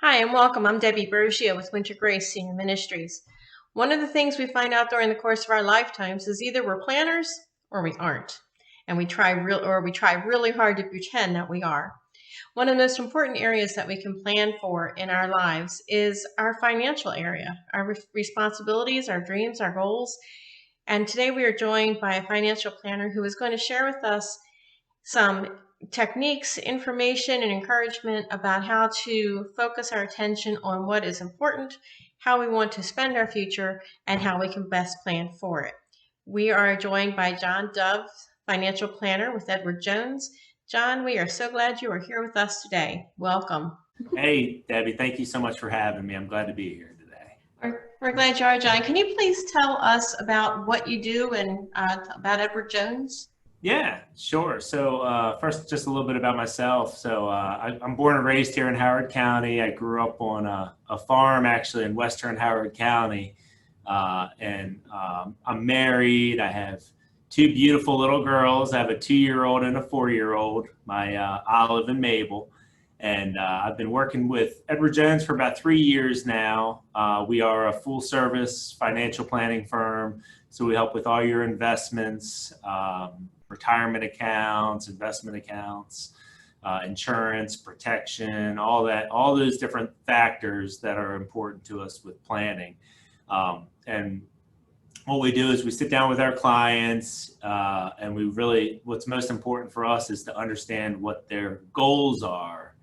Hi, and welcome. I'm Debbie Bergia with Winter Grace Senior Ministries. One of the things we find out during the course of our lifetimes is either we're planners or we aren't, and we try really hard to pretend that we are. One of the most important areas that we can plan for in our lives is our financial area, our responsibilities, our dreams, our goals. And today we are joined by a financial planner who is going to share with us some techniques, information, and encouragement about how to focus our attention on what is important, how we want to spend our future, and how we can best plan for it. We are joined by John Dove, financial planner with Edward Jones. John, we are so glad you are here with us today. Welcome. Hey, Debbie, thank you so much for having me. I'm glad to be here today. We're glad you are, John. Can you please tell us about what you do and about Edward Jones? Yeah, sure. First, just a little bit about myself. I'm born and raised here in Howard County. I grew up on a farm actually in Western Howard County. I'm married. I have two beautiful little girls. I have a 2-year-old and a 4-year-old, my Olive and Mabel. I've been working with Edward Jones for about 3 years now. We are a full service financial planning firm. So we help with all your investments, retirement accounts, investment accounts, insurance, protection, all those different factors that are important to us with planning. And what we do is we sit down with our clients and what's most important for us is to understand what their goals are.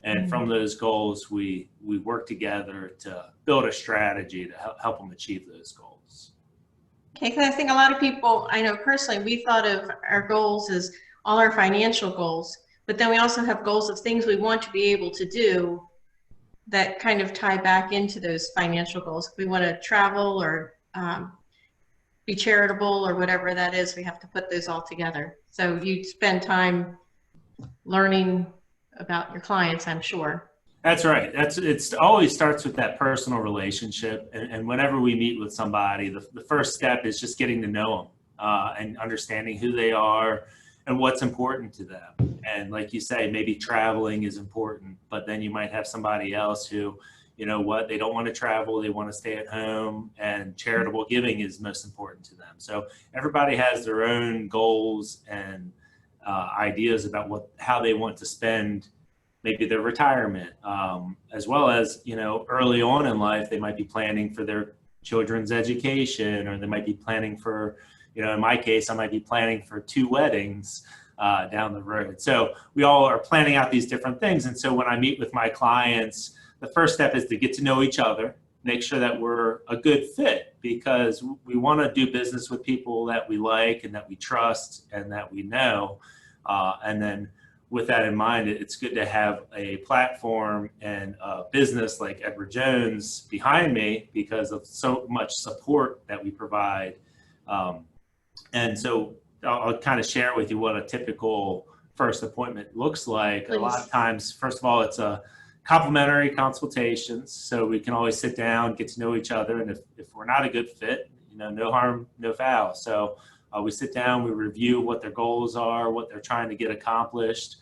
And from those goals, we work together to build a strategy to help them achieve those goals. Okay, because I think a lot of people, I know personally, we thought of our goals as all our financial goals, but then we also have goals of things we want to be able to do that kind of tie back into those financial goals. If we want to travel or be charitable or whatever that is, we have to put those all together. So you spend time learning about your clients, I'm sure. That's right. It always starts with that personal relationship. And whenever we meet with somebody, the first step is just getting to know them and understanding who they are and what's important to them. And like you say, maybe traveling is important, but then you might have somebody else who, you know what, they don't want to travel, they want to stay at home, and charitable giving is most important to them. So everybody has their own goals and ideas about how they want to spend maybe their retirement, as well as, early on in life, they might be planning for their children's education, or they might be planning for, in my case, I might be planning for 2 weddings down the road. So we all are planning out these different things. And so when I meet with my clients, the first step is to get to know each other, make sure that we're a good fit, because we want to do business with people that we like and that we trust and that we know. And then with that in mind, it's good to have a platform and a business like Edward Jones behind me because of so much support that we provide. And so I'll kind of share with you what a typical first appointment looks like. Please. A lot of times, first of all, it's a complimentary consultations. So we can always sit down, get to know each other. And if we're not a good fit, no harm, no foul. So we sit down, we review what their goals are, what they're trying to get accomplished.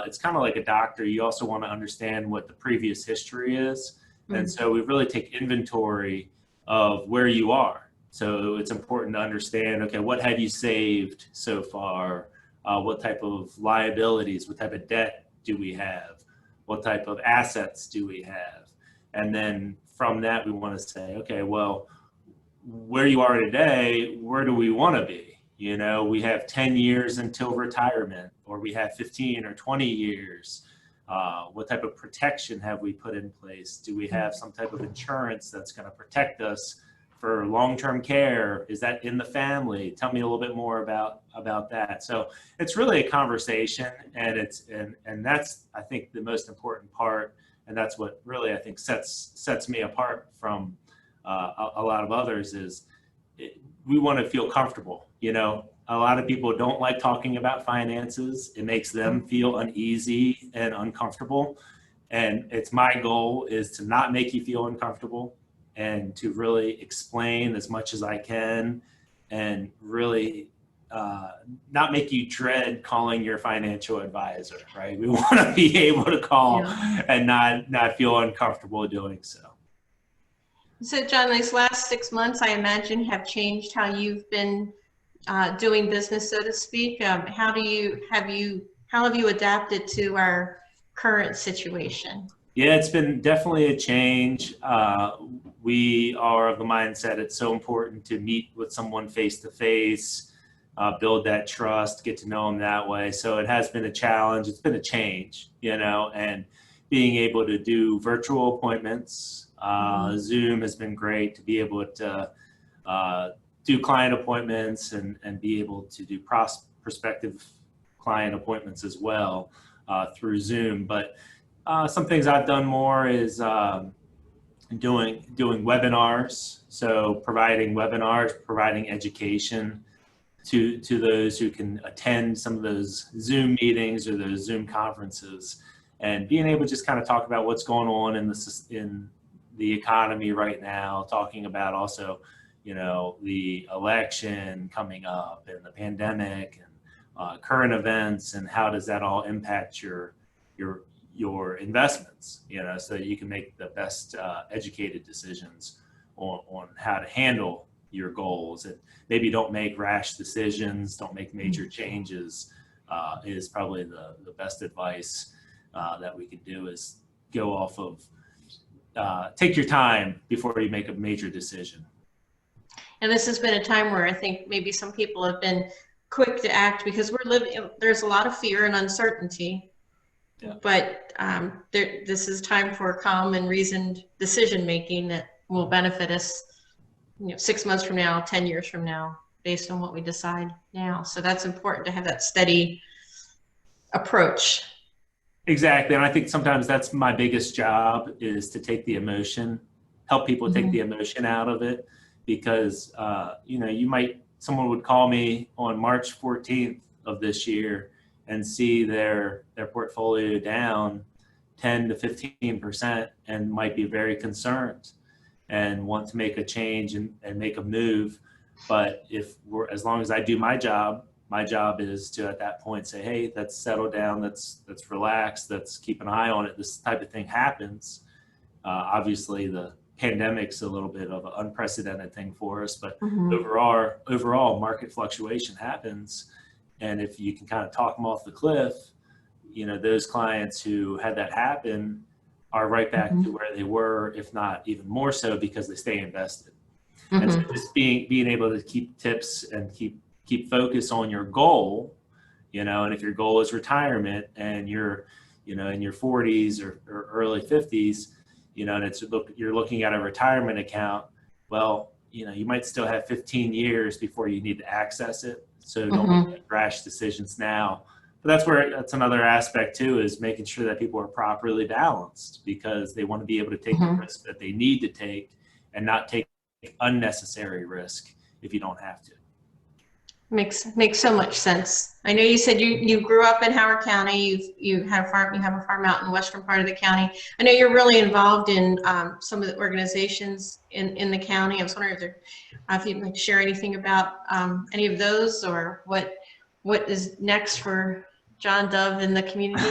It's kind of like a doctor. You also want to understand what the previous history is. Mm-hmm. And so we really take inventory of where you are. So it's important to understand, okay, what have you saved so far? What type of liabilities, what type of debt do we have? What type of assets do we have? And then from that, we want to say, okay, well, where you are today, where do we want to be? We have 10 years until retirement, or we have 15 or 20 years. What type of protection have we put in place? Do we have some type of insurance that's going to protect us for long-term care? Is that in the family? Tell me a little bit more about that. So it's really a conversation, and that's, I think, the most important part. And that's what really, I think, sets me apart from a lot of others is we want to feel comfortable. A lot of people don't like talking about finances. It makes them feel uneasy and uncomfortable. And it's my goal is to not make you feel uncomfortable and to really explain as much as I can and really not make you dread calling your financial advisor, right? We want to be able to call and not feel uncomfortable doing so. So John, these last 6 months, I imagine, have changed how you've been doing business, so to speak. How have you adapted to our current situation? Yeah, it's been definitely a change. We are of the mindset it's so important to meet with someone face to face, build that trust, get to know them that way. So it has been a challenge. It's been a change, and being able to do virtual appointments. Zoom has been great to be able to do client appointments and be able to do prospective client appointments as well through Zoom. But some things I've done more is doing webinars. So providing webinars, providing education to those who can attend some of those Zoom meetings or those Zoom conferences, and being able to just kind of talk about what's going on in the economy right now, talking about also, the election coming up and the pandemic and current events, and how does that all impact your investments, so that you can make the best educated decisions on how to handle your goals, and maybe don't make rash decisions, don't make major changes, is probably the best advice that we could do, is go off of, take your time before you make a major decision. And this has been a time where I think maybe some people have been quick to act because there's a lot of fear and uncertainty. Yeah. But this is time for calm and reasoned decision making that will benefit us, 6 months from now, 10 years from now, based on what we decide now. So that's important to have that steady approach. Exactly, and I think sometimes that's my biggest job, is to take the emotion, help people take the emotion out of it, because someone would call me on March 14th of this year and see their portfolio down 10 to 15% and might be very concerned and want to make a change and make a move. But as long as I do my job is to, at that point, say, hey, let's settle down, let's relax, let's keep an eye on it. This type of thing happens. Obviously, the pandemic's a little bit of an unprecedented thing for us, but overall market fluctuation happens. And if you can kind of talk them off the cliff, those clients who had that happen are right back to where they were, if not even more so, because they stay invested. And so just being able to keep tips and keep focus on your goal, and if your goal is retirement and you're, in your 40s or early 50s, and you're looking at a retirement account, well, you might still have 15 years before you need to access it. So don't make rash decisions now. But that's another aspect too, is making sure that people are properly balanced, because they want to be able to take the risk that they need to take and not take unnecessary risk if you don't have to. Makes so much sense. I know you said you grew up in Howard County. You have a farm out in the western part of the county. I know you're really involved in some of the organizations in the county. I was wondering if you'd like to share anything about any of those, or what is next for John Dove in the community.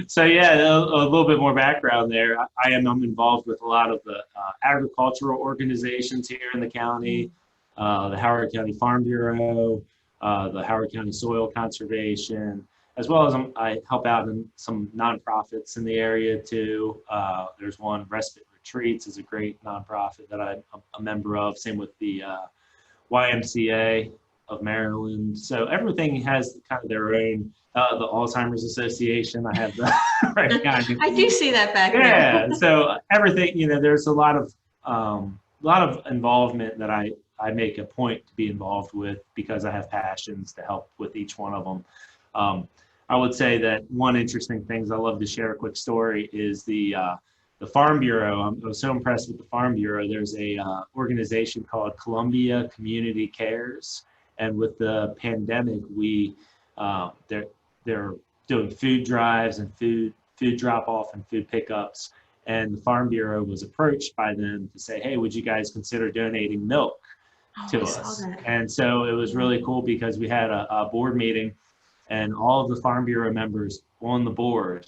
So yeah, a little bit more background there. I'm involved with a lot of the agricultural organizations here in the county. The Howard County Farm Bureau, the Howard County Soil Conservation, as well as I help out in some nonprofits in the area too. There's one, Respite Retreats, is a great nonprofit that I'm a member of. Same with the YMCA of Maryland. So everything has kind of their own. The Alzheimer's Association, I have the right kind of, I do see that back there. Yeah, so everything, there's a lot of involvement that I make a point to be involved with, because I have passions to help with each one of them. I would say that one interesting thing I love to share, a quick story, is the Farm Bureau. I was so impressed with the Farm Bureau. There's a organization called Columbia Community Cares, and with the pandemic, they're doing food drives and food drop off and food pickups. And the Farm Bureau was approached by them to say, hey, would you guys consider donating milk Oh, to I saw us. that. And so it was really cool because we had a board meeting and all of the Farm Bureau members on the board,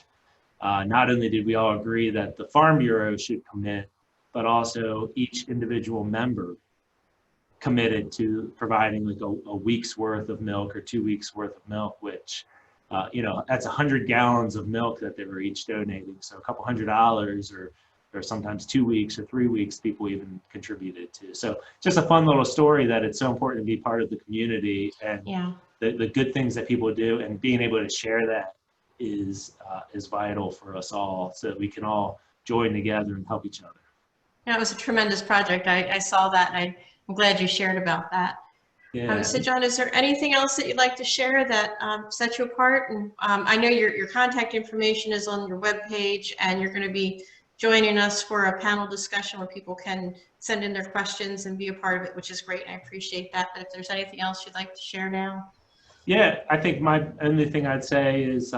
not only did we all agree that the Farm Bureau should commit, but also each individual member committed to providing like a week's worth of milk or 2 weeks worth of milk, which, that's 100 gallons of milk that they were each donating. So a couple $100 or sometimes 2 weeks or 3 weeks, people even contributed to. So just a fun little story that it's so important to be part of the community and Yeah. the good things that people do, and being able to share that is vital for us all so that we can all join together and help each other. Yeah, it was a tremendous project. I saw that, and I'm glad you shared about that. Yeah. So John, is there anything else that you'd like to share that sets you apart? And I know your contact information is on your webpage, and you're going to be joining us for a panel discussion where people can send in their questions and be a part of it, which is great. I appreciate that. But if there's anything else you'd like to share now. Yeah, I think my only thing I'd say is,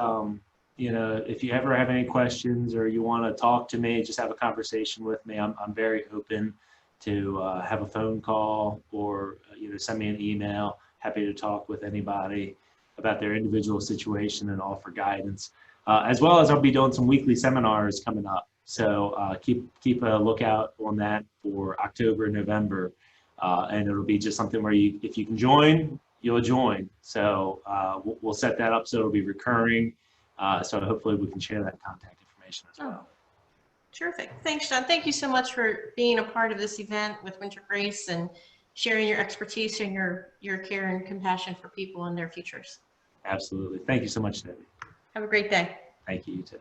if you ever have any questions or you want to talk to me, just have a conversation with me. I'm very open to have a phone call or send me an email. Happy to talk with anybody about their individual situation and offer guidance. As well as I'll be doing some weekly seminars coming up. So keep a lookout on that for October, November. And it'll be just something where if you can join, you'll join. So we'll set that up so it'll be recurring. So hopefully we can share that contact information as well. Terrific. Thanks, John. Thank you so much for being a part of this event with Winter Grace and sharing your expertise and your care and compassion for people and their futures. Absolutely. Thank you so much, Debbie. Have a great day. Thank you, you too.